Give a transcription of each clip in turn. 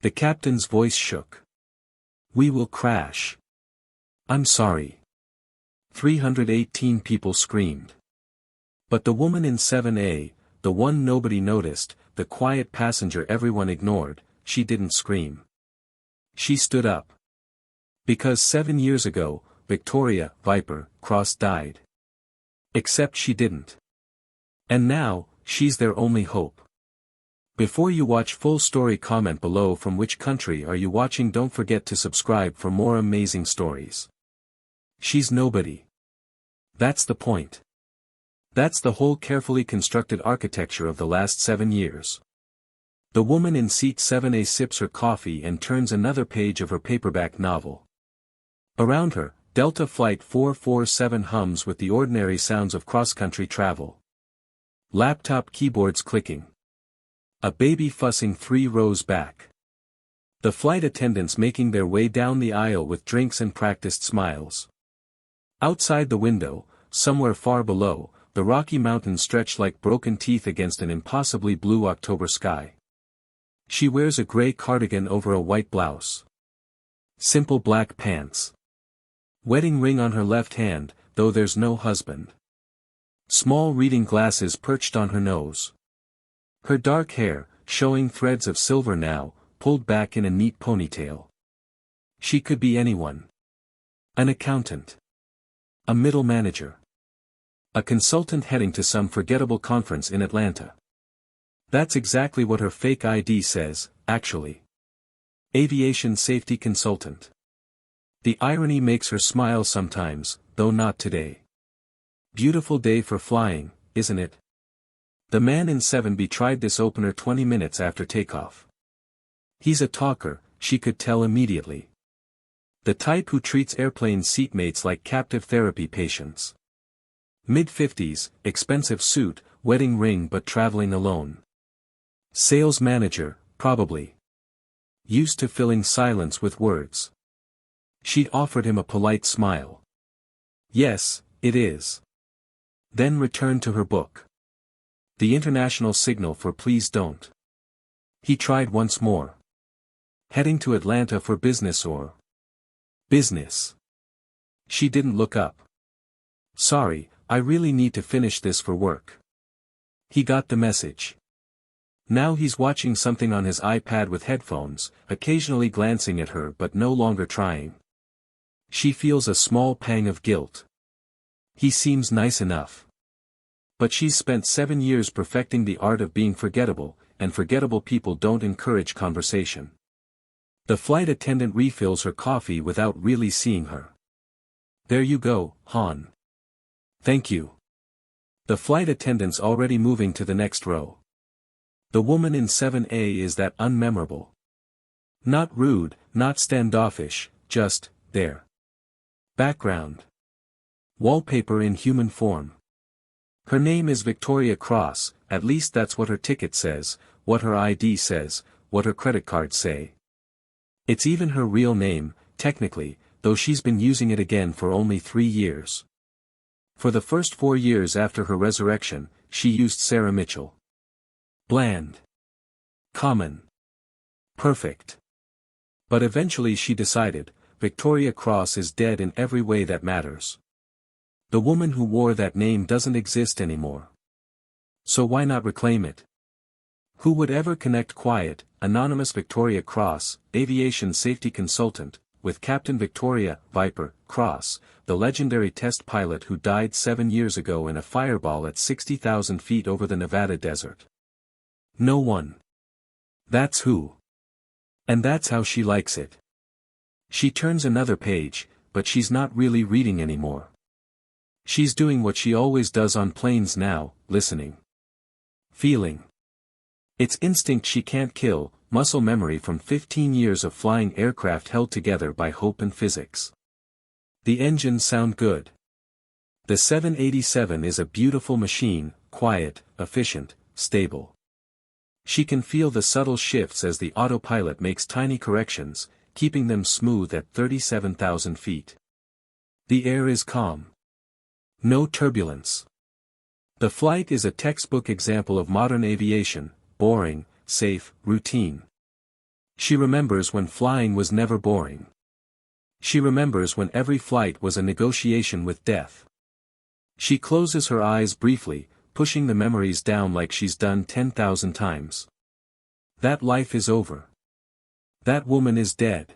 The captain's voice shook. "We will crash." "I'm sorry." 318 people screamed. But the woman in 7A, the one nobody noticed, the quiet passenger everyone ignored, she didn't scream. She stood up. Because 7 years ago, Victoria, Viper, Cross died. Except she didn't. And now, she's their only hope. Before you watch full story, comment below from which country are you watching. Don't forget to subscribe for more amazing stories. She's nobody. That's the point. That's the whole carefully constructed architecture of the last 7 years. The woman in seat 7A sips her coffee and turns another page of her paperback novel. Around her, Delta Flight 447 hums with the ordinary sounds of cross-country travel. Laptop keyboards clicking. A baby fussing 3 rows back. The flight attendants making their way down the aisle with drinks and practiced smiles. Outside the window, somewhere far below, the Rocky Mountains stretch like broken teeth against an impossibly blue October sky. She wears a gray cardigan over a white blouse. Simple black pants. Wedding ring on her left hand, though there's no husband. Small reading glasses perched on her nose. Her dark hair, showing threads of silver now, pulled back in a neat ponytail. She could be anyone. An accountant. A middle manager. A consultant heading to some forgettable conference in Atlanta. That's exactly what her fake ID says, actually. Aviation safety consultant. The irony makes her smile sometimes, though not today. Beautiful day for flying, isn't it? The man in 7B tried this opener 20 minutes after takeoff. He's a talker, she could tell immediately. The type who treats airplane seatmates like captive therapy patients. Mid-50s, expensive suit, wedding ring but traveling alone. Sales manager, probably. Used to filling silence with words. She'd offered him a polite smile. Yes, it is. Then returned to her book. The international signal for please don't. He tried once more. Heading to Atlanta for business or business. She didn't look up. Sorry, I really need to finish this for work. He got the message. Now he's watching something on his iPad with headphones, occasionally glancing at her but no longer trying. She feels a small pang of guilt. He seems nice enough. But she's spent 7 years perfecting the art of being forgettable, and forgettable people don't encourage conversation. The flight attendant refills her coffee without really seeing her. There you go, hon. Thank you. The flight attendant's already moving to the next row. The woman in 7A is that unmemorable. Not rude, not standoffish, just, there. Background. Wallpaper in human form. Her name is Victoria Cross, at least that's what her ticket says, what her ID says, what her credit cards say. It's even her real name, technically, though she's been using it again for only 3 years. For the first 4 years after her resurrection, she used Sarah Mitchell. Bland. Common. Perfect. But eventually she decided, Victoria Cross is dead in every way that matters. The woman who wore that name doesn't exist anymore. So why not reclaim it? Who would ever connect quiet, anonymous Victoria Cross, aviation safety consultant, with Captain Victoria, Viper, Cross, the legendary test pilot who died 7 years ago in a fireball at 60,000 feet over the Nevada desert? No one. That's who. And that's how she likes it. She turns another page, but she's not really reading anymore. She's doing what she always does on planes now, listening. Feeling. It's instinct she can't kill, muscle memory from 15 years of flying aircraft held together by hope and physics. The engines sound good. The 787 is a beautiful machine, quiet, efficient, stable. She can feel the subtle shifts as the autopilot makes tiny corrections, keeping them smooth at 37,000 feet. The air is calm. No turbulence. The flight is a textbook example of modern aviation, boring, safe, routine. She remembers when flying was never boring. She remembers when every flight was a negotiation with death. She closes her eyes briefly, pushing the memories down like she's done 10,000 times. That life is over. That woman is dead.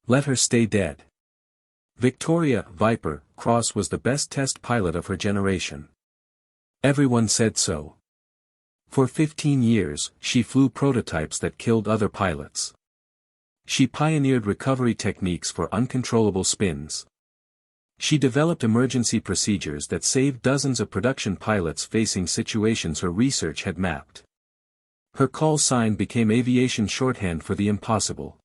Let her stay dead. Victoria Viper Cross was the best test pilot of her generation. Everyone said so. For 15 years, she flew prototypes that killed other pilots. She pioneered recovery techniques for uncontrollable spins. She developed emergency procedures that saved dozens of production pilots facing situations her research had mapped. Her call sign became aviation shorthand for the impossible.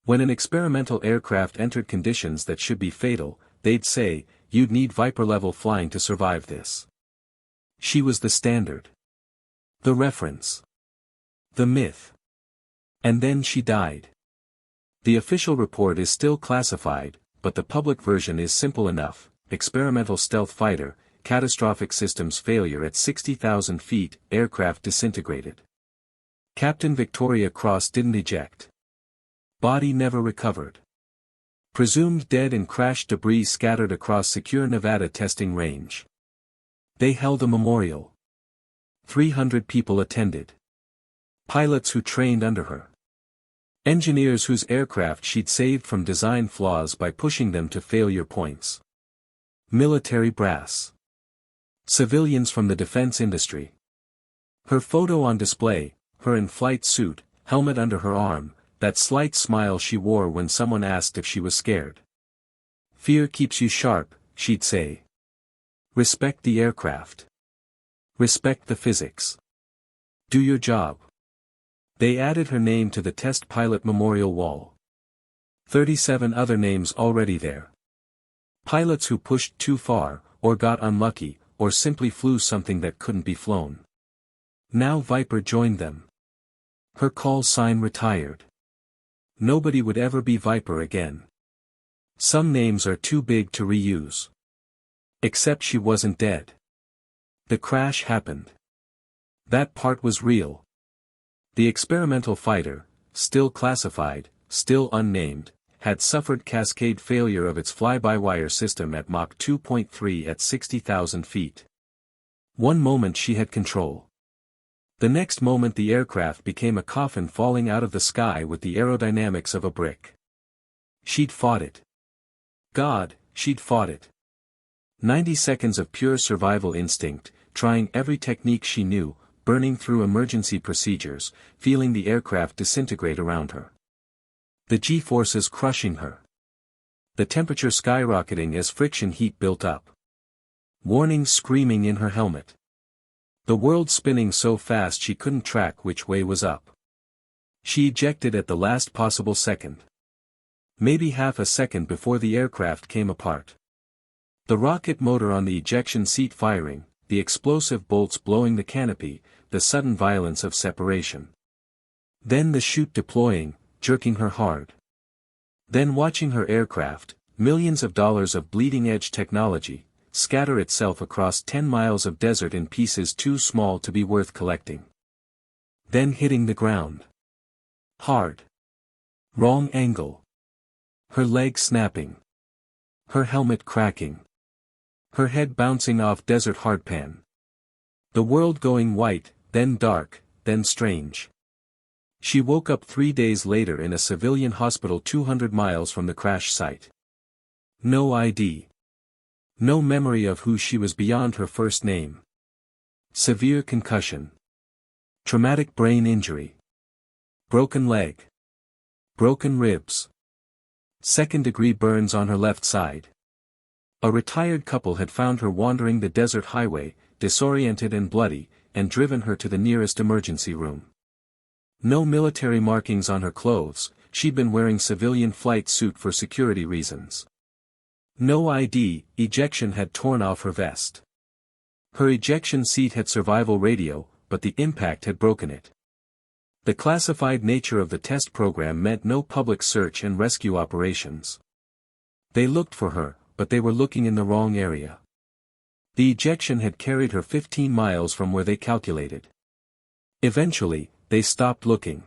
When an experimental aircraft entered conditions that should be fatal, they'd say, "You'd need Viper-level flying to survive this." She was the standard. The reference. The myth. And then she died. The official report is still classified, but the public version is simple enough: experimental stealth fighter, catastrophic systems failure at 60,000 feet, aircraft disintegrated. Captain Victoria Cross didn't eject. Body never recovered. Presumed dead in crash debris scattered across secure Nevada testing range. They held a memorial. 300 people attended. Pilots who trained under her. Engineers whose aircraft she'd saved from design flaws by pushing them to failure points. Military brass. Civilians from the defense industry. Her photo on display, her in flight suit, helmet under her arm, that slight smile she wore when someone asked if she was scared. "Fear keeps you sharp," she'd say. "Respect the aircraft. Respect the physics. Do your job." They added her name to the test pilot memorial wall. 37 other names already there. Pilots who pushed too far, or got unlucky, or simply flew something that couldn't be flown. Now Viper joined them. Her call sign retired. Nobody would ever be Viper again. Some names are too big to reuse. Except she wasn't dead. The crash happened. That part was real. The experimental fighter, still classified, still unnamed, had suffered cascade failure of its fly-by-wire system at Mach 2.3 at 60,000 feet. One moment she had control. The next moment the aircraft became a coffin falling out of the sky with the aerodynamics of a brick. She'd fought it. God, she'd fought it. 90 seconds of pure survival instinct, trying every technique she knew, burning through emergency procedures, feeling the aircraft disintegrate around her. The G-forces crushing her. The temperature skyrocketing as friction heat built up. Warnings screaming in her helmet. The world spinning so fast she couldn't track which way was up. She ejected at the last possible second. Maybe half a second before the aircraft came apart. The rocket motor on the ejection seat firing, the explosive bolts blowing the canopy, the sudden violence of separation. Then the chute deploying, jerking her hard. Then watching her aircraft, millions of dollars of bleeding-edge technology, scatter itself across 10 miles of desert in pieces too small to be worth collecting. Then hitting the ground. Hard. Wrong angle. Her leg snapping. Her helmet cracking. Her head bouncing off desert hardpan. The world going white, then dark, then strange. She woke up 3 days later in a civilian hospital 200 miles from the crash site. No ID. No memory of who she was beyond her first name. Severe concussion. Traumatic brain injury. Broken leg. Broken ribs. Second-degree burns on her left side. A retired couple had found her wandering the desert highway, disoriented and bloody, and driven her to the nearest emergency room. No military markings on her clothes, she'd been wearing civilian flight suit for security reasons. No ID, ejection had torn off her vest. Her ejection seat had survival radio, but the impact had broken it. The classified nature of the test program meant no public search and rescue operations. They looked for her, but they were looking in the wrong area. The ejection had carried her 15 miles from where they calculated. Eventually, they stopped looking.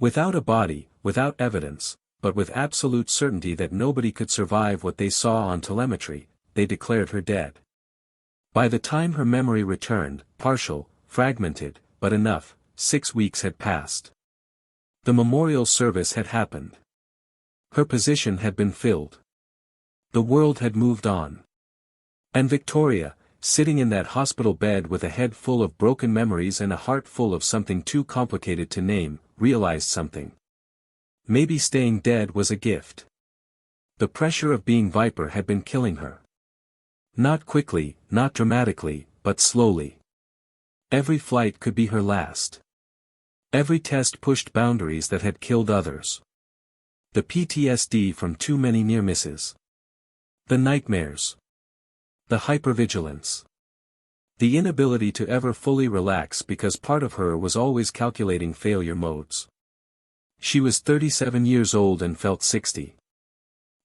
Without a body, without evidence, but with absolute certainty that nobody could survive what they saw on telemetry, they declared her dead. By the time her memory returned, partial, fragmented, but enough, 6 weeks had passed. The memorial service had happened. Her position had been filled. The world had moved on. And Victoria, sitting in that hospital bed with a head full of broken memories and a heart full of something too complicated to name, realized something. Maybe staying dead was a gift. The pressure of being Viper had been killing her. Not quickly, not dramatically, but slowly. Every flight could be her last. Every test pushed boundaries that had killed others. The PTSD from too many near misses. The nightmares. The hypervigilance. The inability to ever fully relax because part of her was always calculating failure modes. She was 37 years old and felt 60.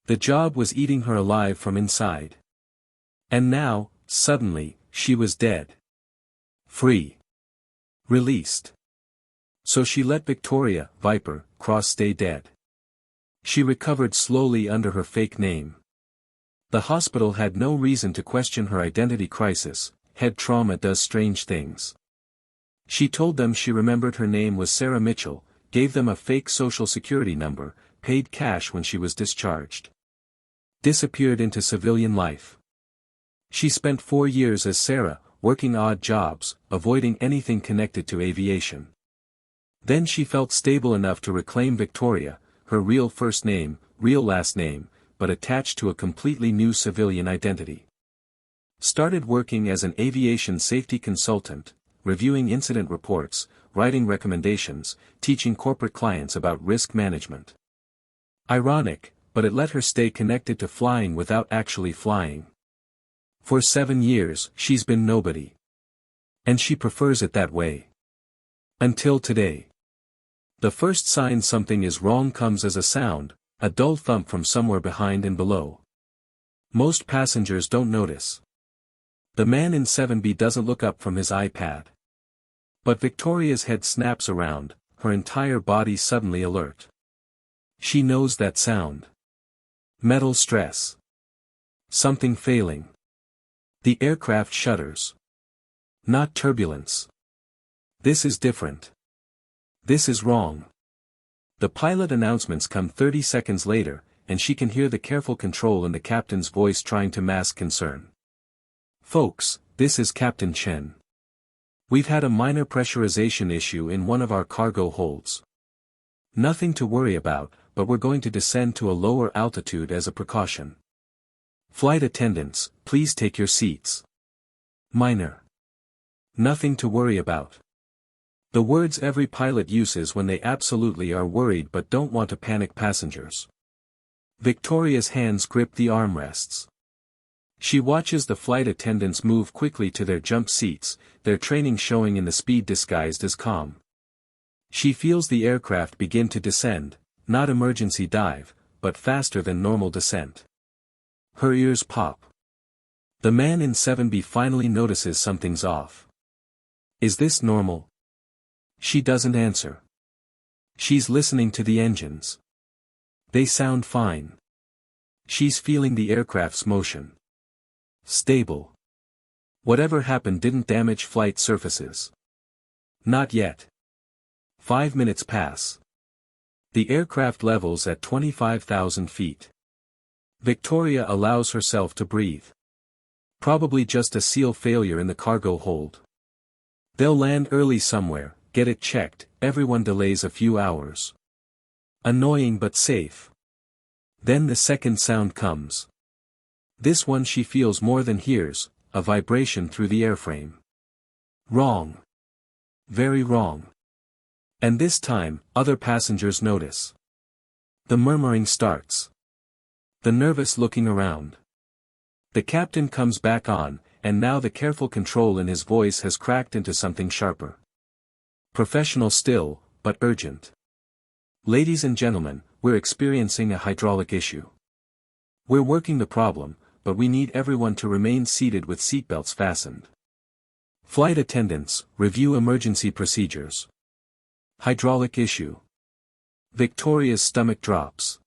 The job was eating her alive from inside. And now, suddenly, she was dead. Free. Released. So she let Victoria, Viper, Cross stay dead. She recovered slowly under her fake name. The hospital had no reason to question her identity crisis. Head trauma does strange things. She told them she remembered her name was Sarah Mitchell, gave them a fake social security number, paid cash when she was discharged. Disappeared into civilian life. She spent 4 years as Sarah, working odd jobs, avoiding anything connected to aviation. Then she felt stable enough to reclaim Victoria, her real first name, real last name, but attached to a completely new civilian identity. Started working as an aviation safety consultant, reviewing incident reports, writing recommendations, teaching corporate clients about risk management. Ironic, but it let her stay connected to flying without actually flying. For 7 years, she's been nobody. And she prefers it that way. Until today. The first sign something is wrong comes as a sound, a dull thump from somewhere behind and below. Most passengers don't notice. The man in 7B doesn't look up from his iPad. But Victoria's head snaps around, her entire body suddenly alert. She knows that sound. Metal stress. Something failing. The aircraft shudders. Not turbulence. This is different. This is wrong. The pilot announcements come 30 seconds later, and she can hear the careful control in the captain's voice trying to mask concern. Folks, this is Captain Chen. We've had a minor pressurization issue in one of our cargo holds. Nothing to worry about, but we're going to descend to a lower altitude as a precaution. Flight attendants, please take your seats. Minor. Nothing to worry about. The words every pilot uses when they absolutely are worried but don't want to panic passengers. Victoria's hands grip the armrests. She watches the flight attendants move quickly to their jump seats, their training showing in the speed disguised as calm. She feels the aircraft begin to descend, not emergency dive, but faster than normal descent. Her ears pop. The man in 7B finally notices something's off. Is this normal? She doesn't answer. She's listening to the engines. They sound fine. She's feeling the aircraft's motion. Stable. Whatever happened didn't damage flight surfaces. Not yet. 5 minutes pass. The aircraft levels at 25,000 feet. Victoria allows herself to breathe. Probably just a seal failure in the cargo hold. They'll land early somewhere, get it checked, everyone delays a few hours. Annoying but safe. Then the second sound comes. This one she feels more than hears, a vibration through the airframe. Wrong. Very wrong. And this time, other passengers notice. The murmuring starts. The nervous looking around. The captain comes back on, and now the careful control in his voice has cracked into something sharper. Professional still, but urgent. Ladies and gentlemen, we're experiencing a hydraulic issue. We're working the problem, but we need everyone to remain seated with seatbelts fastened. Flight attendants, review emergency procedures. Hydraulic issue. Victoria's stomach drops.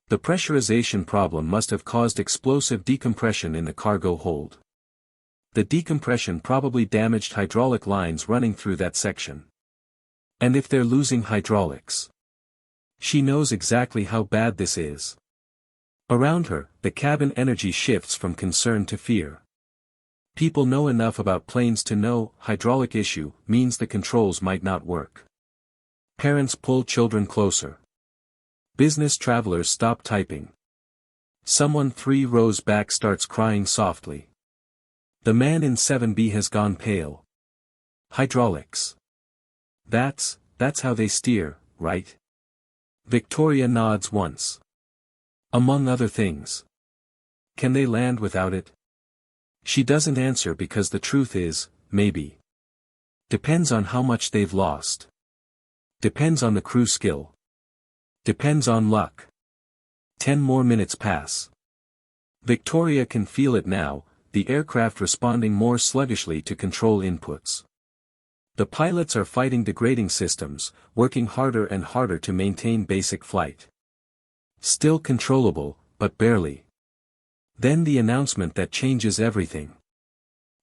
The pressurization problem must have caused explosive decompression in the cargo hold. The decompression probably damaged hydraulic lines running through that section. And if they're losing hydraulics? She knows exactly how bad this is. Around her, the cabin energy shifts from concern to fear. People know enough about planes to know hydraulic issue means the controls might not work. Parents pull children closer. Business travelers stop typing. Someone 3 rows back starts crying softly. The man in 7B has gone pale. Hydraulics. That's how they steer, right? Victoria nods once. Among other things. Can they land without it? She doesn't answer because the truth is, maybe. Depends on how much they've lost. Depends on the crew skill. Depends on luck. 10 more minutes pass. Victoria can feel it now, the aircraft responding more sluggishly to control inputs. The pilots are fighting degrading systems, working harder and harder to maintain basic flight. Still controllable, but barely. Then the announcement that changes everything.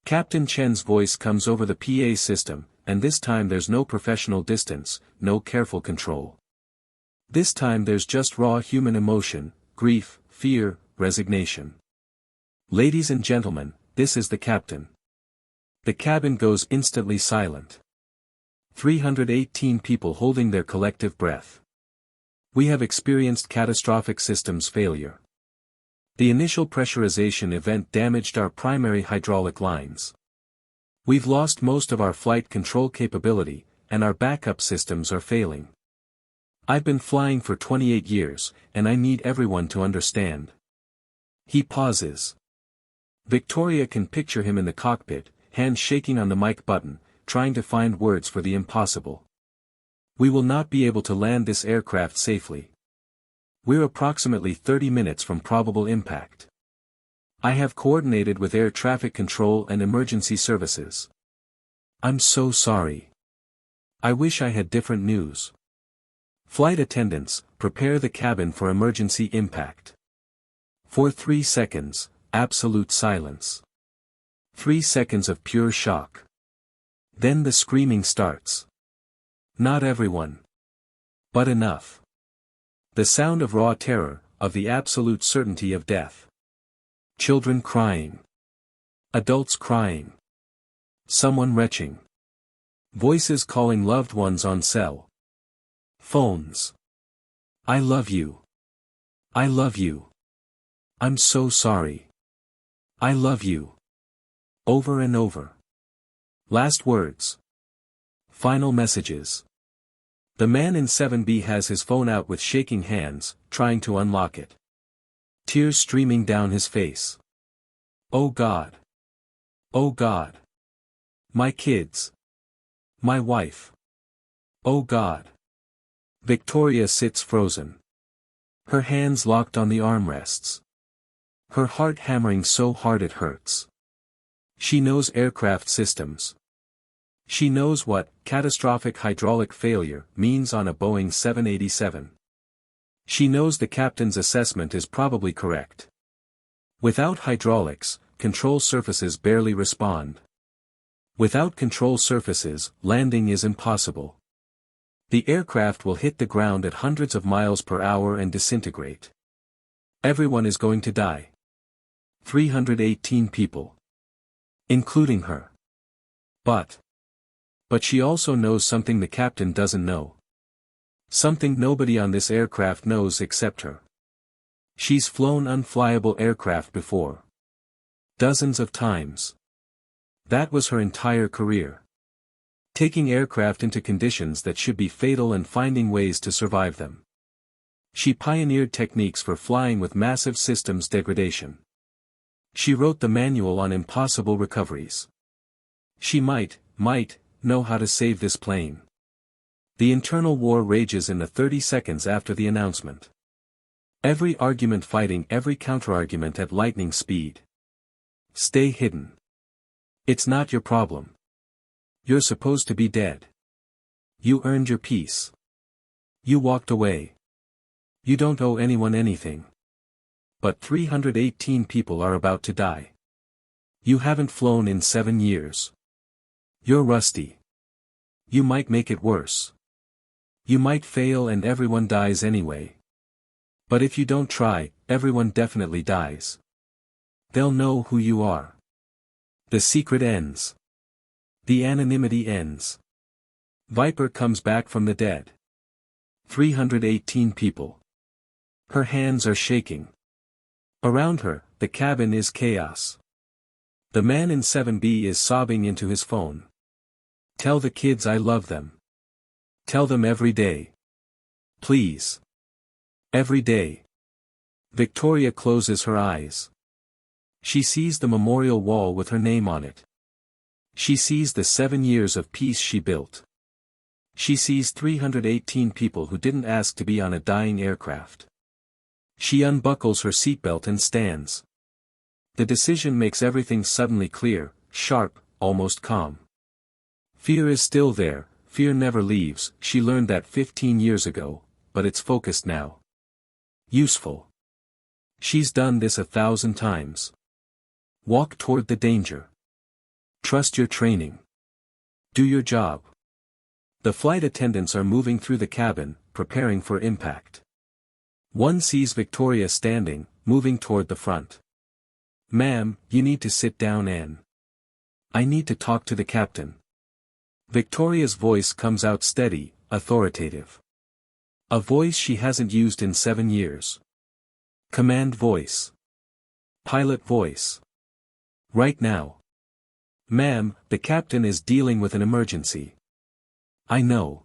Captain Chen's voice comes over the PA system, and this time there's no professional distance, no careful control. This time there's just raw human emotion, grief, fear, resignation. Ladies and gentlemen, this is the captain. The cabin goes instantly silent. 318 people holding their collective breath. We have experienced catastrophic systems failure. The initial pressurization event damaged our primary hydraulic lines. We've lost most of our flight control capability, and our backup systems are failing. I've been flying for 28 years, and I need everyone to understand. He pauses. Victoria can picture him in the cockpit, hands shaking on the mic button, trying to find words for the impossible. We will not be able to land this aircraft safely. We're approximately 30 minutes from probable impact. I have coordinated with air traffic control and emergency services. I'm so sorry. I wish I had different news. Flight attendants, prepare the cabin for emergency impact. For 3 seconds, absolute silence. 3 seconds of pure shock. Then the screaming starts. Not everyone. But enough. The sound of raw terror, of the absolute certainty of death. Children crying. Adults crying. Someone retching. Voices calling loved ones on cell phones. I love you. I love you. I'm so sorry. I love you. Over and over. Last words. Final messages. The man in 7B has his phone out with shaking hands, trying to unlock it. Tears streaming down his face. Oh God. Oh God. My kids. My wife. Oh God. Victoria sits frozen. Her hands locked on the armrests. Her heart hammering so hard it hurts. She knows aircraft systems. She knows what catastrophic hydraulic failure means on a Boeing 787. She knows the captain's assessment is probably correct. Without hydraulics, control surfaces barely respond. Without control surfaces, landing is impossible. The aircraft will hit the ground at hundreds of miles per hour and disintegrate. Everyone is going to die. 318 people. Including her. But she also knows something the captain doesn't know. Something nobody on this aircraft knows except her. She's flown unflyable aircraft before. Dozens of times. That was her entire career. Taking aircraft into conditions that should be fatal and finding ways to survive them. She pioneered techniques for flying with massive systems degradation. She wrote the manual on impossible recoveries. She might know how to save this plane. The internal war rages in the 30 seconds after the announcement. Every argument fighting every counterargument at lightning speed. Stay hidden. It's not your problem. You're supposed to be dead. You earned your peace. You walked away. You don't owe anyone anything. But 318 people are about to die. You haven't flown in 7 years. You're rusty. You might make it worse. You might fail and everyone dies anyway. But if you don't try, everyone definitely dies. They'll know who you are. The secret ends. The anonymity ends. Viper comes back from the dead. 318 people. Her hands are shaking. Around her, the cabin is chaos. The man in 7B is sobbing into his phone. Tell the kids I love them. Tell them every day. Please. Every day. Victoria closes her eyes. She sees the memorial wall with her name on it. She sees the 7 years of peace she built. She sees 318 people who didn't ask to be on a dying aircraft. She unbuckles her seatbelt and stands. The decision makes everything suddenly clear, sharp, almost calm. Fear is still there, fear never leaves, she learned that 15 years ago, but it's focused now. Useful. She's done this 1,000 times. Walk toward the danger. Trust your training. Do your job. The flight attendants are moving through the cabin, preparing for impact. One sees Victoria standing, moving toward the front. Ma'am, you need to sit down and I need to talk to the captain. Victoria's voice comes out steady, authoritative. A voice she hasn't used in 7 years. Command voice. Pilot voice. Right now. Ma'am, the captain is dealing with an emergency. I know.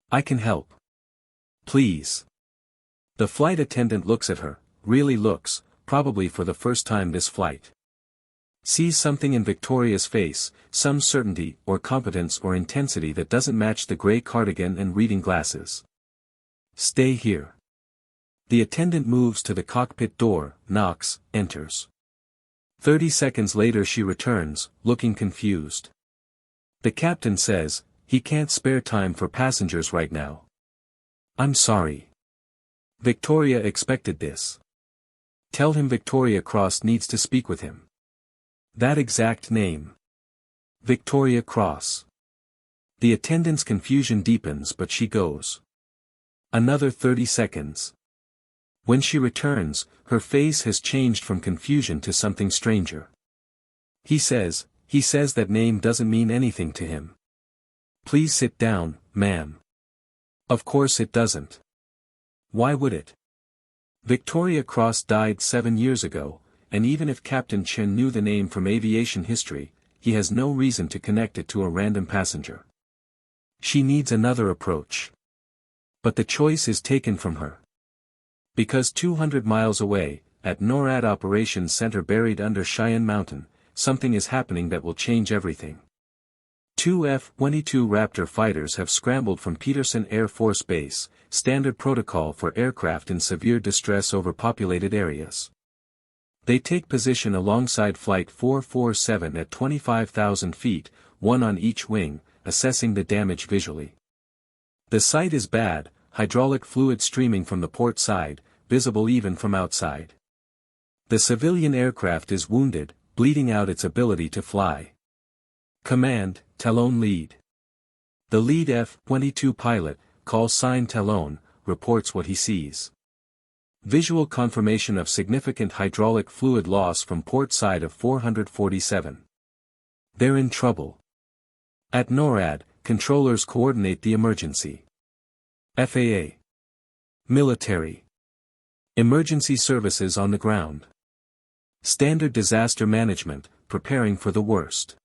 I can help. Please. The flight attendant looks at her, really looks, probably for the first time this flight. Sees something in Victoria's face, some certainty or competence or intensity that doesn't match the gray cardigan and reading glasses. Stay here. The attendant moves to the cockpit door, knocks, enters. 30 seconds later she returns, looking confused. The captain says, he can't spare time for passengers right now. I'm sorry. Victoria expected this. Tell him Victoria Cross needs to speak with him. That exact name. Victoria Cross. The attendant's confusion deepens but she goes. Another 30 seconds. When she returns, her face has changed from confusion to something stranger. He says that name doesn't mean anything to him. Please sit down, ma'am. Of course it doesn't. Why would it? Victoria Cross died 7 years ago, and even if Captain Chen knew the name from aviation history, he has no reason to connect it to a random passenger. She needs another approach. But the choice is taken from her. Because 200 miles away, at NORAD Operations Center buried under Cheyenne Mountain, something is happening that will change everything. 2 F-22 Raptor fighters have scrambled from Peterson Air Force Base, standard protocol for aircraft in severe distress over populated areas. They take position alongside Flight 447 at 25,000 feet, one on each wing, assessing the damage visually. The sight is bad, hydraulic fluid streaming from the port side, visible even from outside. The civilian aircraft is wounded, bleeding out its ability to fly. Command, Talon lead. The lead F-22 pilot, call sign Talon, reports what he sees. Visual confirmation of significant hydraulic fluid loss from port side of 447. They're in trouble. At NORAD, controllers coordinate the emergency. FAA. Military. Emergency services on the ground. Standard disaster management, preparing for the worst.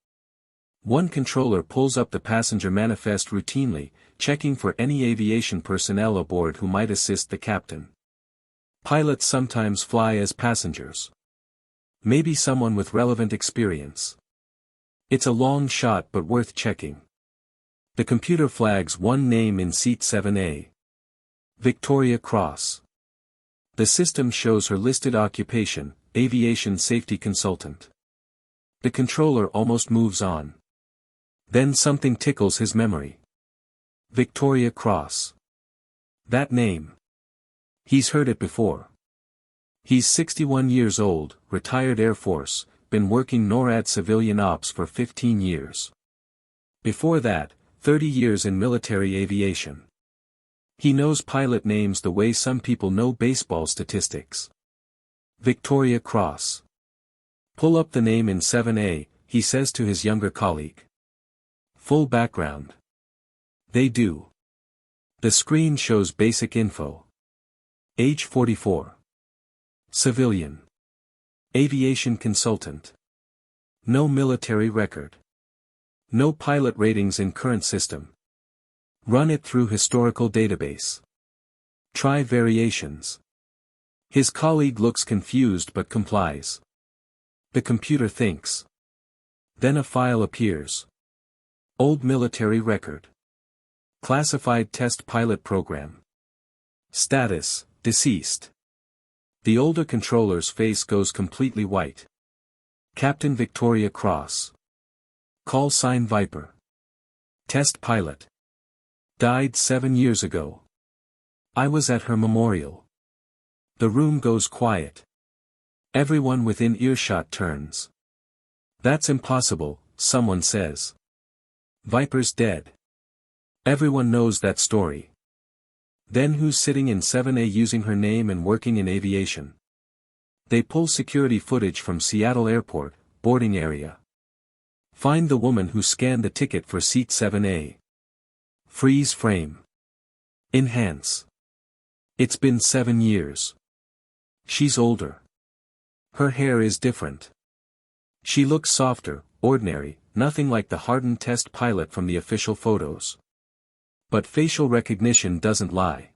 One controller pulls up the passenger manifest routinely, checking for any aviation personnel aboard who might assist the captain. Pilots sometimes fly as passengers. Maybe someone with relevant experience. It's a long shot but worth checking. The computer flags one name in seat 7A. Victoria Cross. The system shows her listed occupation, aviation safety consultant. The controller almost moves on. Then something tickles his memory. Victoria Cross. That name. He's heard it before. He's 61 years old, retired Air Force, been working NORAD civilian ops for 15 years. Before that, 30 years in military aviation. He knows pilot names the way some people know baseball statistics. Victoria Cross. Pull up the name in 7A, he says to his younger colleague. Full background. They do. The screen shows basic info. Age 44. Civilian. Aviation consultant. No military record. No pilot ratings in current system. Run it through historical database. Try variations. His colleague looks confused but complies. The computer thinks. Then a file appears. Old military record. Classified test pilot program. Status, deceased. The older controller's face goes completely white. Captain Victoria Cross. Call sign Viper. Test pilot. Died 7 years ago. I was at her memorial. The room goes quiet. Everyone within earshot turns. That's impossible, someone says. Viper's dead. Everyone knows that story. Then who's sitting in 7A using her name and working in aviation? They pull security footage from Seattle Airport, boarding area. Find the woman who scanned the ticket for seat 7A. Freeze frame. Enhance. It's been 7 years. She's older. Her hair is different. She looks softer, ordinary, nothing like the hardened test pilot from the official photos. But facial recognition doesn't lie.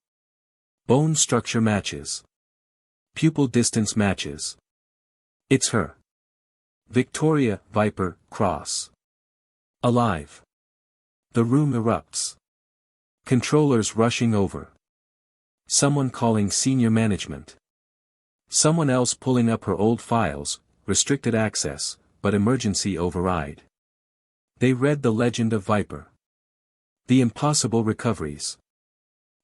Bone structure matches. Pupil distance matches. It's her. Victoria, Viper, Cross. Alive. The room erupts. Controllers rushing over. Someone calling senior management. Someone else pulling up her old files, restricted access, but emergency override. They read the legend of Viper. The impossible recoveries.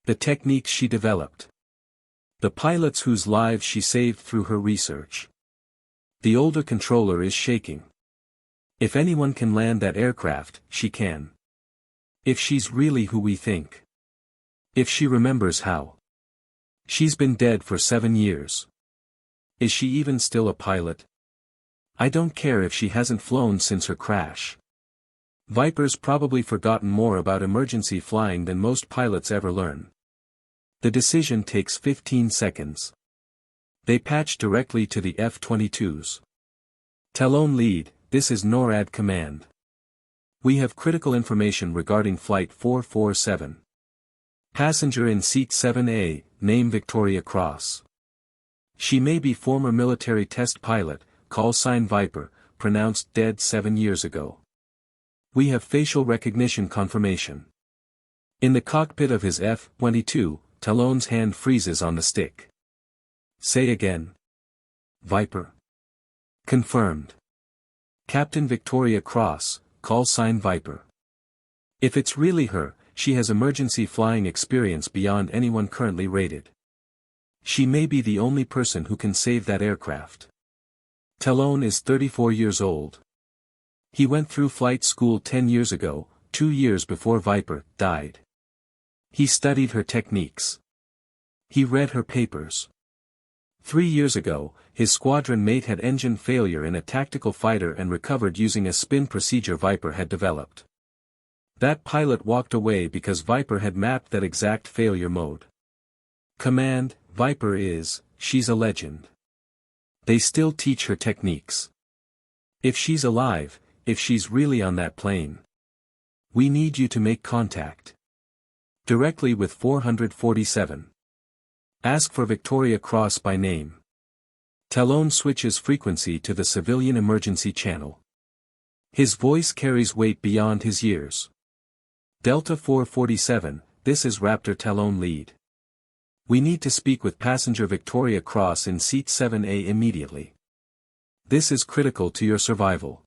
The techniques she developed. The pilots whose lives she saved through her research. The older controller is shaking. If anyone can land that aircraft, she can. If she's really who we think. If she remembers how. She's been dead for 7 years. Is she even still a pilot? I don't care if she hasn't flown since her crash. Viper's probably forgotten more about emergency flying than most pilots ever learn. The decision takes 15 seconds. They patch directly to the F-22s. Talon lead, this is NORAD command. We have critical information regarding Flight 447. Passenger in seat 7A, name Victoria Cross. She may be former military test pilot, call sign Viper, pronounced dead 7 years ago. We have facial recognition confirmation. In the cockpit of his F-22, Talon's hand freezes on the stick. Say again. Viper. Confirmed. Captain Victoria Cross, call sign Viper. If it's really her, she has emergency flying experience beyond anyone currently rated. She may be the only person who can save that aircraft. Talon is 34 years old. He went through flight school 10 years ago, 2 years before Viper died. He studied her techniques. He read her papers. 3 years ago, his squadron mate had engine failure in a tactical fighter and recovered using a spin procedure Viper had developed. That pilot walked away because Viper had mapped that exact failure mode. Command, Viper she's a legend. They still teach her techniques. If she's alive, if she's really on that plane. We need you to make contact. Directly with 447. Ask for Victoria Cross by name. Talon switches frequency to the civilian emergency channel. His voice carries weight beyond his years. Delta 447, this is Raptor Talon lead. We need to speak with passenger Victoria Cross in seat 7A immediately. This is critical to your survival.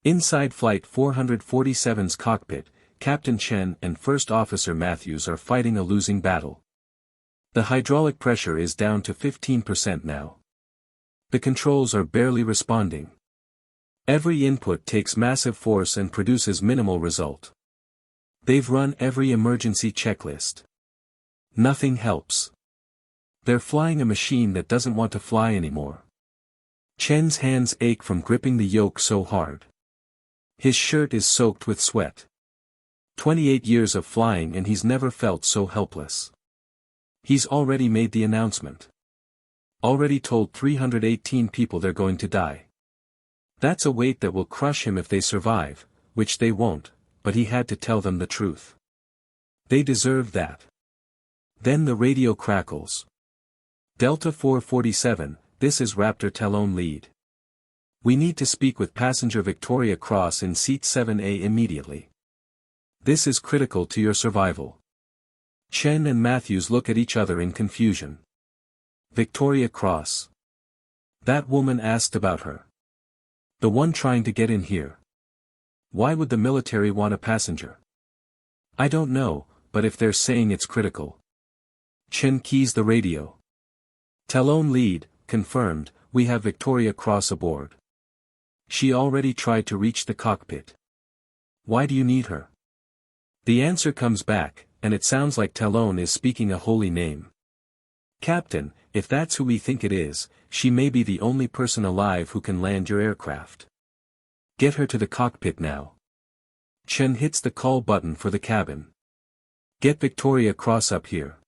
Inside Flight 447's cockpit, Captain Chen and First Officer Matthews are fighting a losing battle. The hydraulic pressure is down to 15% now. The controls are barely responding. Every input takes massive force and produces minimal result. They've run every emergency checklist. Nothing helps. They're flying a machine that doesn't want to fly anymore. Chen's hands ache from gripping the yoke so hard. His shirt is soaked with sweat. 28 years of flying and he's never felt so helpless. He's already made the announcement. Already told 318 people they're going to die. That's a weight that will crush him if they survive, which they won't, but he had to tell them the truth. They deserve that. Then the radio crackles. Delta 447, this is Raptor Talon lead. We need to speak with passenger Victoria Cross in seat 7A immediately. This is critical to your survival. Chen and Matthews look at each other in confusion. Victoria Cross. That woman asked about her. The one trying to get in here. Why would the military want a passenger? I don't know, but if they're saying it's critical. Chen keys the radio. Talon lead, confirmed, we have Victoria Cross aboard. She already tried to reach the cockpit. Why do you need her? The answer comes back, and it sounds like Talon is speaking a holy name. Captain, if that's who we think it is, she may be the only person alive who can land your aircraft. Get her to the cockpit now. Chen hits the call button for the cabin. Get Victoria Cross up here.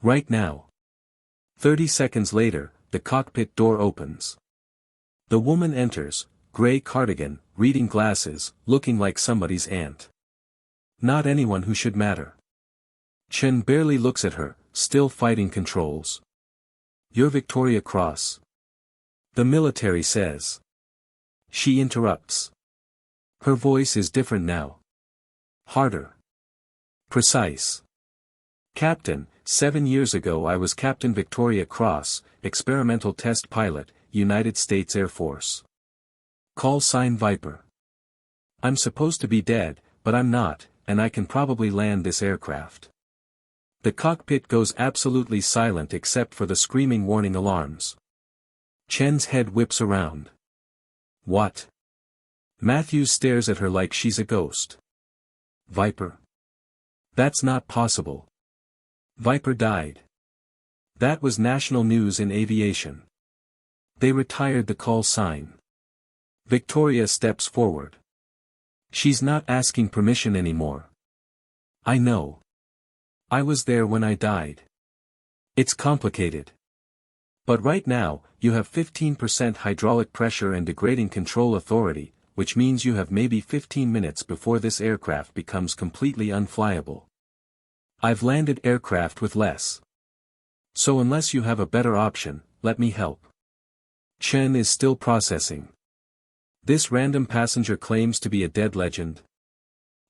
Right now. 30 seconds later, the cockpit door opens. The woman enters, gray cardigan, reading glasses, looking like somebody's aunt. Not anyone who should matter. Chen barely looks at her, still fighting controls. You're Victoria Cross. The military says. She interrupts. Her voice is different now. Harder. Precise. Captain, 7 years ago I was Captain Victoria Cross, experimental test pilot, United States Air Force. Call sign Viper. I'm supposed to be dead, but I'm not, and I can probably land this aircraft. The cockpit goes absolutely silent except for the screaming warning alarms. Chen's head whips around. What? Matthews stares at her like she's a ghost. Viper. That's not possible. Viper died. That was national news in aviation. They retired the call sign. Victoria steps forward. She's not asking permission anymore. I know. I was there when I died. It's complicated. But right now, you have 15% hydraulic pressure and degrading control authority, which means you have maybe 15 minutes before this aircraft becomes completely unflyable. I've landed aircraft with less. So unless you have a better option, let me help. Chen is still processing. This random passenger claims to be a dead legend.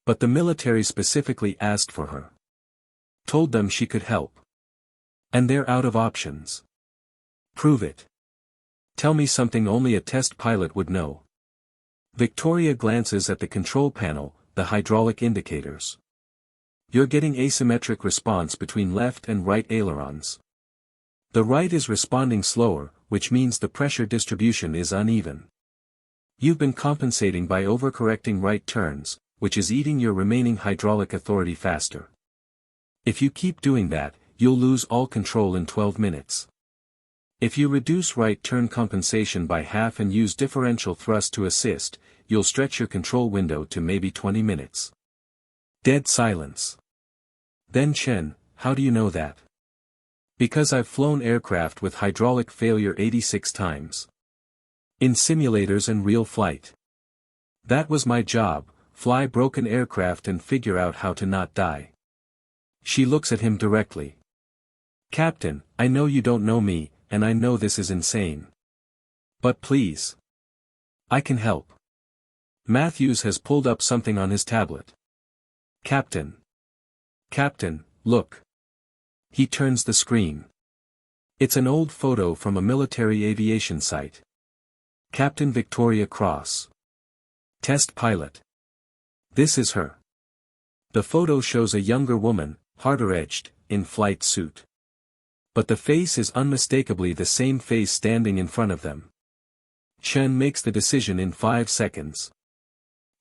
But the military specifically asked for her. Told them she could help. And they're out of options. Prove it. Tell me something only a test pilot would know. Victoria glances at the control panel, the hydraulic indicators. You're getting asymmetric response between left and right ailerons. The right is responding slower, which means the pressure distribution is uneven. You've been compensating by overcorrecting right turns, which is eating your remaining hydraulic authority faster. If you keep doing that, you'll lose all control in 12 minutes. If you reduce right turn compensation by half and use differential thrust to assist, you'll stretch your control window to maybe 20 minutes. Dead silence. Then Chen, how do you know that? Because I've flown aircraft with hydraulic failure 86 times. In simulators and real flight. That was my job, fly broken aircraft and figure out how to not die. She looks at him directly. Captain, I know you don't know me, and I know this is insane. But please. I can help. Matthews has pulled up something on his tablet. Captain. Captain, look. He turns the screen. It's an old photo from a military aviation site. Captain Victoria Cross. Test pilot. This is her. The photo shows a younger woman, harder-edged, in flight suit. But the face is unmistakably the same face standing in front of them. Chen makes the decision in 5 seconds.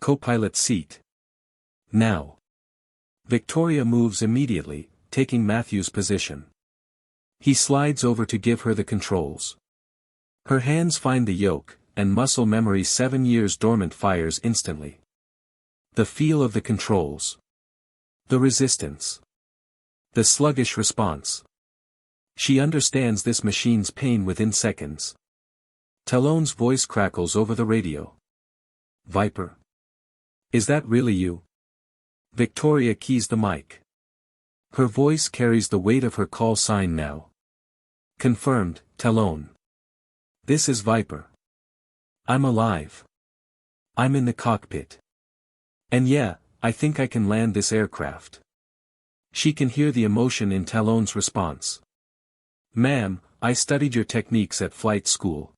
Co-pilot seat. Now. Victoria moves immediately, taking Matthew's position. He slides over to give her the controls. Her hands find the yoke, and muscle memory 7 years dormant fires instantly. The feel of the controls. The resistance. The sluggish response. She understands this machine's pain within seconds. Talon's voice crackles over the radio. Viper. Is that really you? Victoria keys the mic. Her voice carries the weight of her call sign now. Confirmed, Talon. This is Viper. I'm alive. I'm in the cockpit. And yeah, I think I can land this aircraft. She can hear the emotion in Talon's response. Ma'am, I studied your techniques at flight school.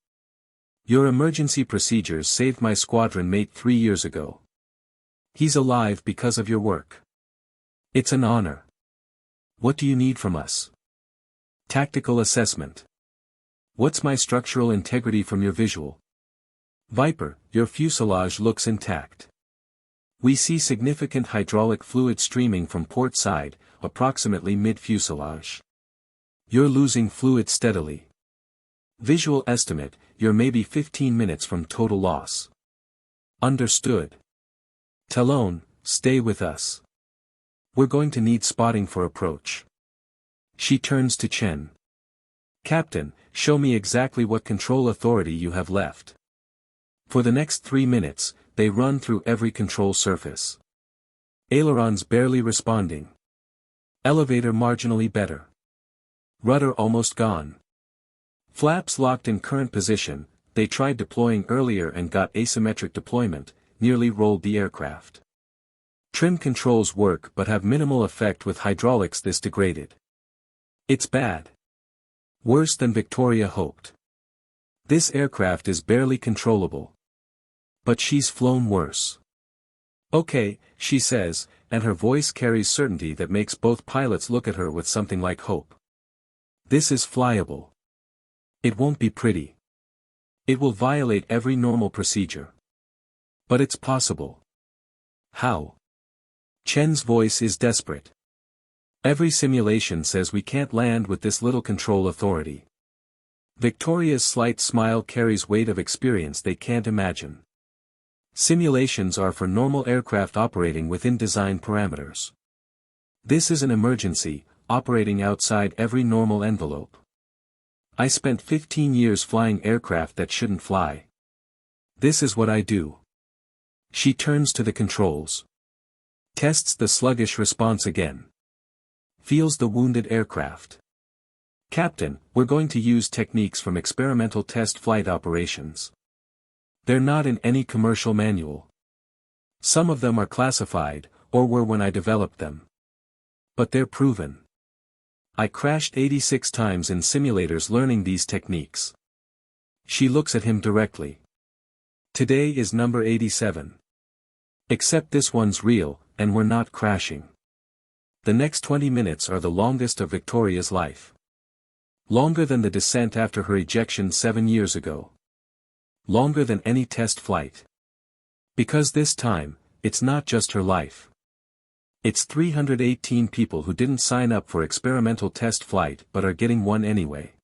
Your emergency procedures saved my squadron mate 3 years ago. He's alive because of your work. It's an honor. What do you need from us? Tactical assessment. What's my structural integrity from your visual? Viper, your fuselage looks intact. We see significant hydraulic fluid streaming from port side, approximately mid-fuselage. You're losing fluid steadily. Visual estimate, you're maybe 15 minutes from total loss. Understood. Talon, stay with us. We're going to need spotting for approach. She turns to Chen. Captain, show me exactly what control authority you have left. For the next 3 minutes, they run through every control surface. Ailerons barely responding. Elevator marginally better. Rudder almost gone. Flaps locked in current position, they tried deploying earlier and got asymmetric deployment, nearly rolled the aircraft. Trim controls work but have minimal effect with hydraulics this degraded. It's bad. Worse than Victoria hoped. This aircraft is barely controllable. But she's flown worse. Okay, she says, and her voice carries certainty that makes both pilots look at her with something like hope. This is flyable. It won't be pretty. It will violate every normal procedure. But it's possible. How? Chen's voice is desperate. Every simulation says we can't land with this little control authority. Victoria's slight smile carries weight of experience they can't imagine. Simulations are for normal aircraft operating within design parameters. This is an emergency, operating outside every normal envelope. I spent 15 years flying aircraft that shouldn't fly. This is what I do. She turns to the controls. Tests the sluggish response again. Feels the wounded aircraft. Captain, we're going to use techniques from experimental test flight operations. They're not in any commercial manual. Some of them are classified, or were when I developed them. But they're proven. I crashed 86 times in simulators learning these techniques. She looks at him directly. Today is number 87. Except this one's real, and we're not crashing. The next 20 minutes are the longest of Victoria's life. Longer than the descent after her ejection 7 years ago. Longer than any test flight. Because this time, it's not just her life. It's 318 people who didn't sign up for experimental test flight but are getting one anyway.